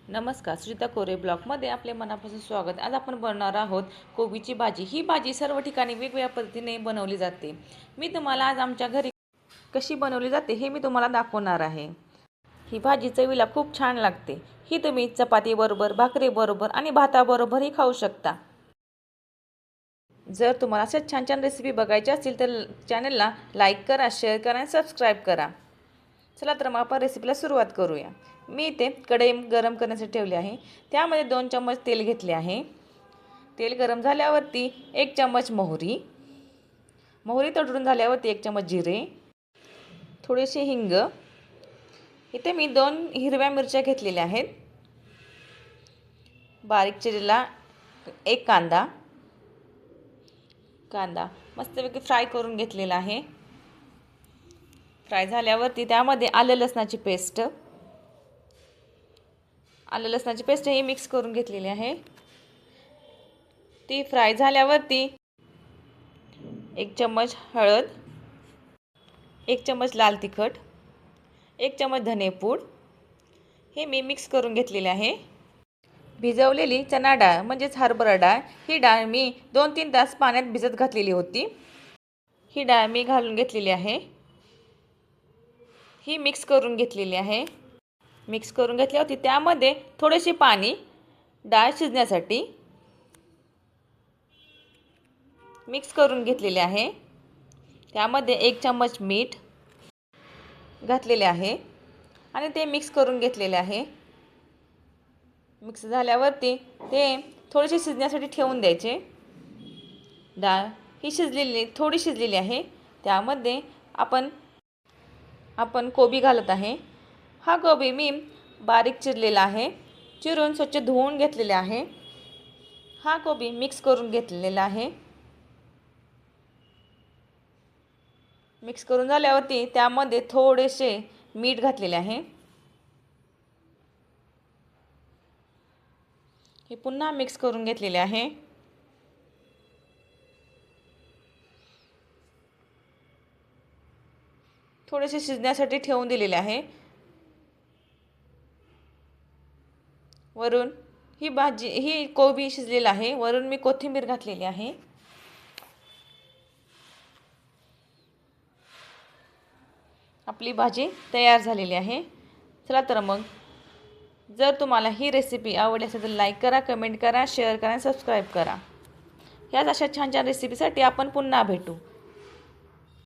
नमस्कार, सुचिता कोरे ब्लॉगमध्ये आपले मनापासून स्वागत। आज आपण बनवणार आहोत कोबीची भाजी। ही भाजी सर्व ठिकाणी वेगवेगळ्या पद्धतीने बनवली जाते। मी तुम्हाला आज आमच्या घरी कशी बनवली जाते हे मी तुम्हाला दाखवणार आहे। ही भाजी चवीला खूप छान लागते। ही तुम्ही चपाती बरोबर, भाकरी बरोबर आणि भाताबरोबरही खाऊ शकता। जर तुम्हाला अशा छान छान रेसिपी बघायची असतील तर चॅनलला लाईक करा, शेअर करा आणि सबस्क्राईब करा। चला तर मग आपण रेसिपीला सुरुवात करूया। मी इथे कढई गरम करण्यासाठी ठेवली आहे। त्यामध्ये 2 चम्मच तेल घेतले आहे। तेल गरम झाल्यावरती 1 चम्मच मोहरी तडतडून झाल्यावरती 1 चम्मच जिरे, थोडीशी हिंग। इथे मी 2 हिरव्या मिरच्या घेतलेल्या आहेत। बारीक चिरलेला 1 कांदा मस्तपैकी फ्राय करून घेतलेला आहे। फ्राय झाल्यावरती त्यामध्ये आलं लसणाची पेस्ट ही मिक्स करून घेतलेली आहे। ती फ्राय झाल्यावरती 1 चम्मच हळद, 1 चम्मच लाल तिखट, 1 चम्मच धनेपूड हे मी मिक्स करून घेतलेले आहे। भिजवलेली चणा डाळ म्हणजेच हरभरा डाळ, ही डाळ मी 2-3 तास पाण्यात भिजत घातलेली होती। ही डाळ मी घालून घेतलेली आहे। ही मिक्स करून घेतलेली आहे। मिक्स करून घेतल्यावरती त्यामध्ये थोडेसे पाणी डाळ शिजण्यासाठी मिक्स करून घेतलेले आहे। त्यामध्ये 1 चम्मच मीठ घातलेले आहे आणि ते मिक्स करून घेतलेले आहे। मिक्स झाल्यावरती ते थोडेसे शिजण्यासाठी ठेवून द्यायचे। डाळ ही थोडी शिजलेली आहे। त्यामध्ये आपण कोबी घालत आहे। हा कोबी मी बारीक चिरलेला आहे, चिरून स्वच्छ धुवून घेतलेला आहे। हा कोबी मिक्स करून घेतलेला आहे। मिक्स करून झाल्यावरती त्यामध्ये थोडेसे मीठ घातलेले आहे। हे पुन्हा मिक्स करून घेतलेले आहे। थोडेसे शिजण्यासाठी ठेवून दिलेले आहे। वरून ही कोबी शिजलेला आहे, वरून मी कोथिंबीर घातलेली आहे। आपली भाजी तयार झालेली आहे। चला तर मग जर तुम्हाला ही रेसिपी आवडली असेल तर लाईक करा, कमेंट करा, शेअर करा आणि सबस्क्राईब करा। ह्याच अशा छान छान रेसिपीसाठी आपण पुन्हा भेटू।